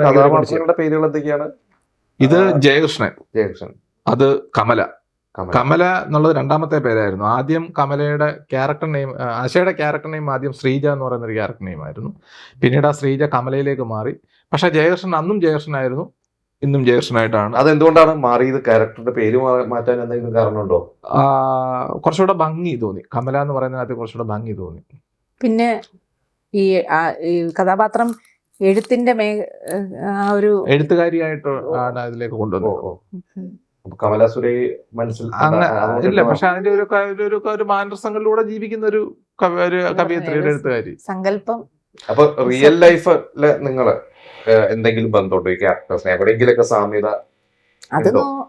കഥാപാത്രങ്ങളുടെ പേരുകൾ എന്തൊക്കെയാണ്? ഇത് ജയകൃഷ്ണൻ, അത് കമല. കമല എന്നുള്ളത് രണ്ടാമത്തെ പേരായിരുന്നു. ആദ്യം കമലയുടെ ക്യാരക്ടർ നെയിം, ആശയുടെ ക്യാരക്ടർ നെയിം ആദ്യം ശ്രീജ എന്ന് പറയുന്ന ഒരു ക്യാരക്ടർ നെയിം ആയിരുന്നു. പിന്നീട് ആ ശ്രീജ കമലയിലേക്ക് മാറി. പക്ഷെ ജയകൃഷ്ണൻ അന്നും ജയകൃഷ്ണനായിരുന്നു, ഇന്നും ജയകൃഷ്ണനായിട്ടാണ്. അതെന്തുകൊണ്ടാണ് മാറിയത്? ക്യാരക്ടറിന്റെ പേര് മാറ്റാൻ എന്തെങ്കിലും കാരണമുണ്ടോ? കുറച്ചുകൂടെ ഭംഗി തോന്നി. കമല എന്ന് പറയുന്നതിനകത്ത് കുറച്ചുകൂടെ ഭംഗി തോന്നി. പിന്നെ ഈ കഥാപാത്രം എഴുത്തിന്റെ ഒരു എഴുത്തുകാരിയായിട്ട് ആണ് അതിലേക്ക് കൊണ്ടുവന്നത്. കമലാസുരൈ മനസ്സിൽ ഇല്ല, പക്ഷെ അതിന്റെ ഒരു മാനസങ്ങളിലൂടെ ജീവിക്കുന്ന ഒരു കവിയത്രി, ഒരു എഴുത്തുകാരി. സങ്കല്പം. അപ്പൊ റിയൽ ലൈഫില് നിങ്ങള് എന്തെങ്കിലും ബന്ധമുണ്ടോ ഈ ക്യാരക്ടേഴ്സിന്? എവിടെയെങ്കിലൊക്കെ സാമ്യത?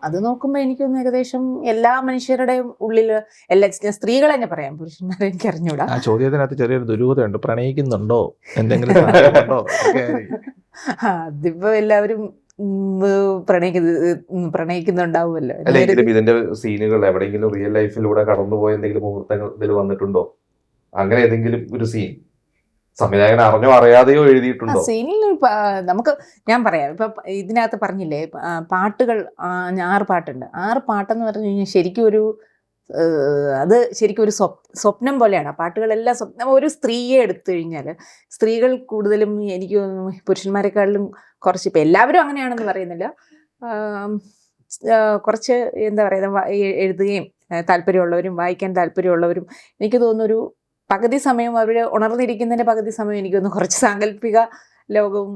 അത് നോക്കുമ്പോ എനിക്കൊന്നും ഏകദേശം എല്ലാ മനുഷ്യരുടെയും ഉള്ളില് എല്ലാ സ്ത്രീകളെ തന്നെ പറയാം, പുരുഷന്മാരെ എനിക്ക് അറിഞ്ഞൂടാ. ആ ചോദ്യത്തിനകത്ത് ചെറിയൊരു ദുരൂഹതയുണ്ട്. പ്രണയിക്കുന്നുണ്ടോ എന്തെങ്കിലും? അതിപ്പോ എല്ലാവരും പ്രണയിക്കുന്നുണ്ടാവുമല്ലോ. ഇതിന്റെ സീനുകൾ എവിടെയെങ്കിലും റിയൽ ലൈഫിലൂടെ കടന്നുപോയ എന്തെങ്കിലും മുഹൂർത്തങ്ങൾ ഇതിൽ വന്നിട്ടുണ്ടോ? അങ്ങനെ ഏതെങ്കിലും ഒരു സീൻ സംവിധായകൻ അറിഞ്ഞോ അറിയാതെയോ എഴുതിയിട്ടുണ്ടോ? സീനിൽ നമുക്ക് ഞാൻ പറയാം. ഇപ്പൊ ഇതിനകത്ത് പറഞ്ഞില്ലേ പാട്ടുകൾ 6 പാട്ടുണ്ട്. 6 പാട്ടെന്ന് പറഞ്ഞു കഴിഞ്ഞാൽ ശരിക്കും ഒരു സ്വപ്നം പോലെയാണ്. ആ പാട്ടുകളെല്ലാം സ്വപ്നം. ഒരു സ്ത്രീയെ എടുത്തു കഴിഞ്ഞാൽ സ്ത്രീകൾ കൂടുതലും എനിക്ക് പുരുഷന്മാരെക്കാളിലും കുറച്ച്, ഇപ്പം എല്ലാവരും അങ്ങനെയാണെന്ന് പറയുന്നില്ല, കുറച്ച് എന്താ പറയുക, എഴുതുകയും താല്പര്യമുള്ളവരും വായിക്കാൻ താല്പര്യമുള്ളവരും എനിക്ക് തോന്നുന്നൊരു പകുതി സമയം അവർ ഉണർന്നിരിക്കുന്നതിന്റെ പകുതി സമയം എനിക്ക് തോന്നുന്നു കുറച്ച് സാങ്കല്പിക ലോകവും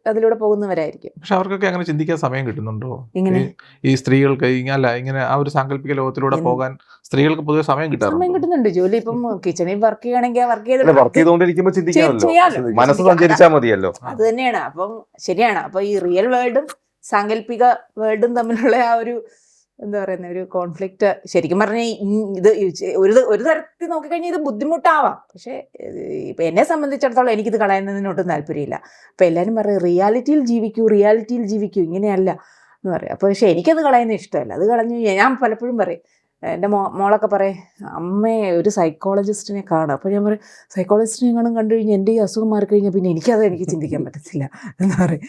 അതിലൂടെ പോകുന്നവരായിരിക്കും. പക്ഷെ അവർക്കൊക്കെ അങ്ങനെ ചിന്തിക്കാൻ സമയം കിട്ടുന്നുണ്ടോ? ഇങ്ങനെ ഈ സ്ത്രീകൾക്ക് ഇങ്ങനെ ആ ഒരു സാങ്കല്പിക ലോകത്തിലൂടെ പോകാൻ സ്ത്രീകൾക്ക് പൊതുവെ സമയം കിട്ടുന്നുണ്ട്. ജോലി ഇപ്പം കിച്ചണിൽ വർക്ക് ചെയ്യണമെങ്കിൽ വർക്ക് ചെയ്തുകൊണ്ടിരിക്കുമ്പോൾ മനസ്സ് സഞ്ചരിച്ചാൽ മതിയല്ലോ. അത് തന്നെയാണ്. അപ്പം ശരിയാണ്. അപ്പൊ ഈ റിയൽ വേൾഡും സാങ്കല്പിക വേൾഡും തമ്മിലുള്ള ആ ഒരു എന്താ പറയുന്ന ഒരു കോൺഫ്ലിക്റ്റ് ശരിക്കും പറഞ്ഞാൽ ഇത് ഒരു തരത്തിൽ നോക്കിക്കഴിഞ്ഞാൽ ഇത് ബുദ്ധിമുട്ടാവാം. പക്ഷെ ഇപ്പൊ എന്നെ സംബന്ധിച്ചിടത്തോളം എനിക്കിത് കളയുന്നതിനൊട്ടും താല്പര്യമില്ല. അപ്പൊ എല്ലാവരും പറയും റിയാലിറ്റിയിൽ ജീവിക്കൂ ഇങ്ങനെയല്ല എന്ന് പറയും. അപ്പോൾ പക്ഷെ എനിക്കത് കളയുന്ന ഇഷ്ടമല്ല. അത് കളഞ്ഞു ഞാൻ പലപ്പോഴും പറയും, എൻ്റെ മോളൊക്കെ പറയും അമ്മയെ ഒരു സൈക്കോളജിസ്റ്റിനെ കാണും. അപ്പോൾ ഞാൻ പറയും സൈക്കോളജിസ്റ്റിനെ കാണും കണ്ടു കഴിഞ്ഞാൽ എൻ്റെ ഈ അസുഖം മാറിക്കഴിഞ്ഞാൽ പിന്നെ എനിക്ക് ചിന്തിക്കാൻ പറ്റത്തില്ല എന്ന് പറയും.